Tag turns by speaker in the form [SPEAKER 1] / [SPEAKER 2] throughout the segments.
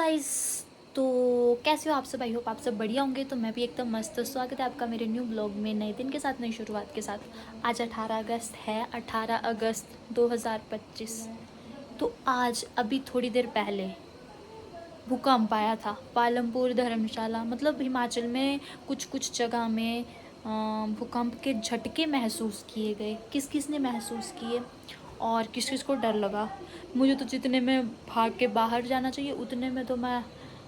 [SPEAKER 1] Guys, तो कैसे हो आप सब? आई होप आप सब बढ़िया होंगे। तो मैं भी एकदम मस्त। तो स्वागत है आपका मेरे न्यू ब्लॉग में, नए दिन के साथ, नई शुरुआत के साथ। आज 18 अगस्त है, 18 अगस्त 2025। तो आज अभी थोड़ी देर पहले भूकंप आया था पालमपुर, धर्मशाला, मतलब हिमाचल में कुछ कुछ जगह में भूकंप के झटके महसूस किए गए। किस किस ने महसूस किए और किस किस को डर लगा? मुझे तो जितने में भाग के बाहर जाना चाहिए उतने में तो मैं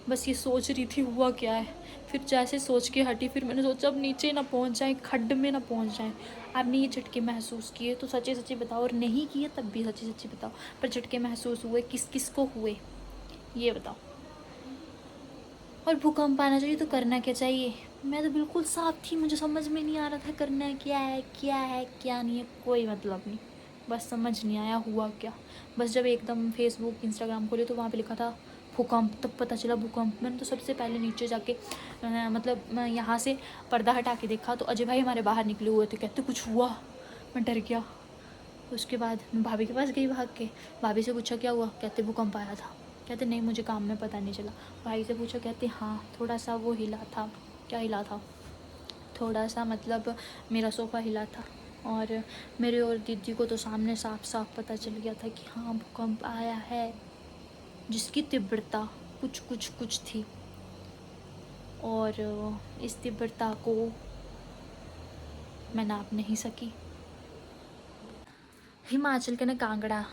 [SPEAKER 1] बस ये सोच रही थी हुआ क्या है। फिर जैसे सोच के हटी, फिर मैंने सोचा अब नीचे ना पहुंच जाए, खड्ड में ना पहुंच जाए। आपने ये झटके महसूस किए तो सच्चे सच्चे बताओ, और नहीं किए तब भी सच्चे सच्चे बताओ। पर झटके महसूस हुए किस किस को हुए ये बताओ। और भूकंप आना चाहिए तो करना क्या चाहिए? मैं तो बिल्कुल साफ थी, मुझे समझ में नहीं आ रहा था करना क्या है क्या है क्या नहीं है, कोई मतलब नहीं। बस समझ नहीं आया हुआ क्या। बस जब एकदम फेसबुक इंस्टाग्राम खोले तो वहाँ पे लिखा था भूकंप, तब पता चला भूकंप। मैंने तो सबसे पहले नीचे जाके मतलब मैं यहाँ से पर्दा हटा के देखा तो अजय भाई हमारे बाहर निकले हुए थे, कहते कुछ हुआ। मैं डर गया। उसके बाद मैं भाभी के पास गई भाग के। भाभी से पूछा क्या हुआ, कहते भूकंप आया था। कहते नहीं मुझे काम में पता नहीं चला। भाई से पूछा, कहते हाँ थोड़ा सा वो हिला था। क्या हिला था? थोड़ा सा मतलब मेरा सोफ़ा हिला था। और मेरे और दीदी को तो सामने साफ साफ पता चल गया था कि हाँ भूकंप आया है, जिसकी तीव्रता कुछ कुछ कुछ थी। और इस तीव्रता को मैं नाप नहीं सकी। हिमाचल के ना कांगड़ा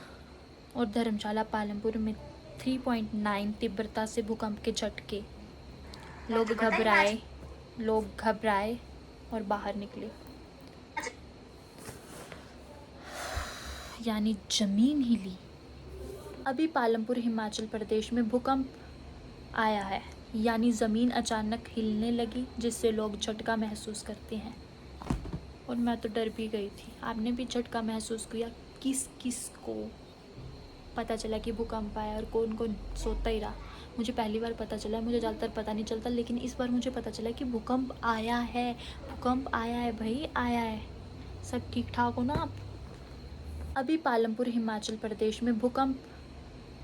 [SPEAKER 1] और धर्मशाला, पालमपुर में 3.9 तीव्रता से भूकंप के झटके। लोग घबराए और बाहर निकले। यानी जमीन हिली। अभी पालमपुर हिमाचल प्रदेश में भूकंप आया है, यानी ज़मीन अचानक हिलने लगी, जिससे लोग झटका महसूस करते हैं। और मैं तो डर भी गई थी। आपने भी झटका महसूस किया? किस किस को पता चला कि भूकंप आया और कौन कौन सोता ही रहा? मुझे पहली बार पता चला, मुझे ज़्यादातर पता नहीं चलता, लेकिन इस बार मुझे पता चला कि भूकंप आया है। भूकंप आया है भाई, आया है। सब ठीक ठाक हो ना आप? अभी पालमपुर हिमाचल प्रदेश में भूकंप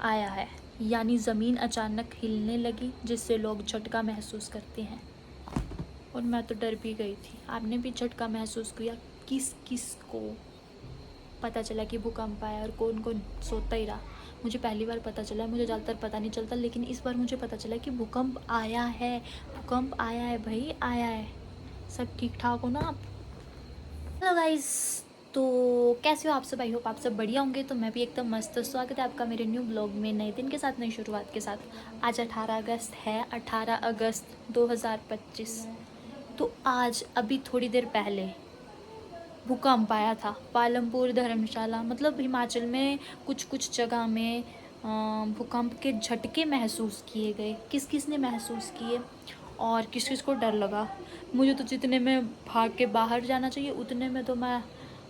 [SPEAKER 1] आया है, यानी ज़मीन अचानक हिलने लगी, जिससे लोग झटका महसूस करते हैं। और मैं तो डर भी गई थी। आपने भी झटका महसूस किया? किस किस को पता चला कि भूकंप आया और कौन कौन सोता ही रहा? मुझे पहली बार पता चला, मुझे ज़्यादातर पता नहीं चलता, लेकिन इस बार मुझे पता चला कि भूकंप आया है। भूकंप आया है भाई, आया है। सब ठीक ठाक हो ना आप? हेलो गाइस, तो कैसे हो आप सब? आई होप आप सब बढ़िया होंगे। तो मैं भी एकदम मस्त। तो स्वागत है आपका मेरे न्यू ब्लॉग में, नए दिन के साथ, नई शुरुआत के साथ। आज 18 अगस्त है, 18 अगस्त 2025। तो आज अभी थोड़ी देर पहले भूकंप आया था पालमपुर, धर्मशाला, मतलब हिमाचल में कुछ कुछ जगह में भूकंप के झटके महसूस किए गए। किस किस ने महसूस किए और किस किस को डर लगा? मुझे तो जितने में भाग के बाहर जाना चाहिए उतने में तो मैं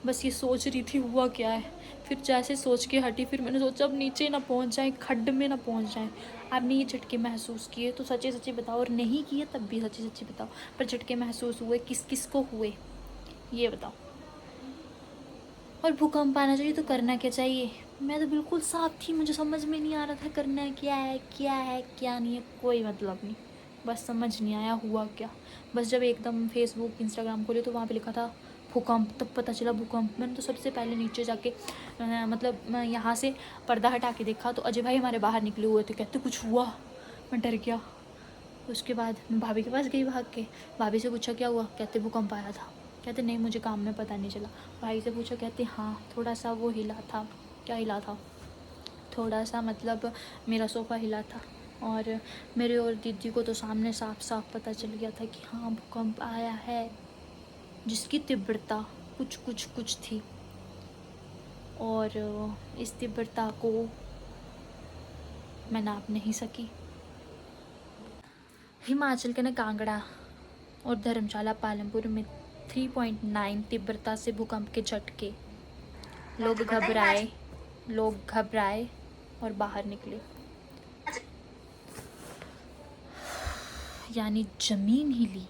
[SPEAKER 1] बस ये सोच रही थी हुआ क्या है। फिर जैसे सोच के हटी, फिर मैंने सोचा अब नीचे ना पहुंच जाए, खड्ड में ना पहुंच जाए। आपने ये झटके महसूस किए तो सच्चे सच्चे बताओ, और नहीं किए तब भी सच्चे सच्चे बताओ। पर झटके महसूस हुए किस किस को हुए ये बताओ। और भूकंप आना चाहिए तो करना क्या चाहिए? मैं तो बिल्कुल साफ थी, मुझे समझ में नहीं आ रहा था करना क्या है क्या है क्या नहीं है, कोई मतलब नहीं। बस समझ नहीं आया हुआ क्या। बस जब एकदम फेसबुक इंस्टाग्राम खोले तो वहाँ पे लिखा था भूकंप, तब पता चला भूकंप। मैंने तो सबसे पहले नीचे जाके मतलब मैं यहाँ से पर्दा हटा के देखा तो अजय भाई हमारे बाहर निकले हुए थे, कहते कुछ हुआ। मैं डर गया। उसके बाद मैं भाभी के पास गई भाग के। भाभी से पूछा क्या हुआ, कहते भूकंप आया था। कहते नहीं मुझे काम में पता नहीं चला। भाई से पूछा, कहते हाँ थोड़ा सा वो हिला था। क्या हिला था? थोड़ा सा मतलब मेरा सोफ़ा हिला था। और मेरे और दीदी को तो सामने साफ साफ पता चल गया था कि हाँ भूकंप आया है, जिसकी तीव्रता कुछ कुछ कुछ थी। और इस तीव्रता को मैं नाप नहीं सकी। हिमाचल के ना कांगड़ा और धर्मशाला, पालमपुर में 3.9 तीव्रता से भूकंप के झटके। लोग घबराए और बाहर निकले। यानी जमीन हिली।